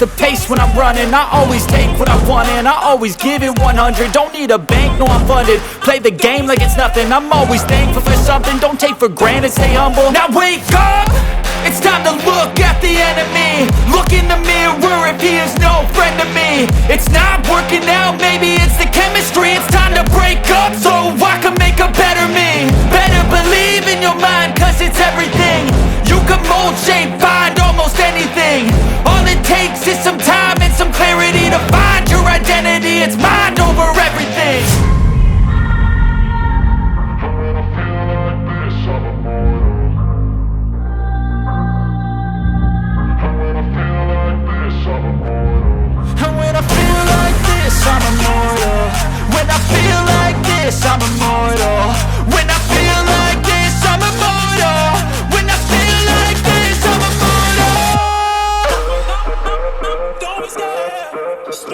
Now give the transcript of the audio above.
the pace when I'm running. I always take what I want and I always give it 100. Don't need a bank, no I'm funded. Play the game like it's nothing. I'm always thankful for something. Don't take for granted, stay humble. Now wake up, it's time to look at the enemy. Look in the mirror if he is no friend to me. It's not working out, maybe it's the chemistry. It's time to break up so I can make a better me. Better believe in your mind, cause it's everything. You can mold, shape, find almost anything. All it takes is some time and some clarity to find your identity. It's mind over everything. And when I feel like this, I'm immortal. When I feel like this, I'm immortal. When I feel like this, I'm immortal. When I feel like this, I'm immortal. Don't be scared. Just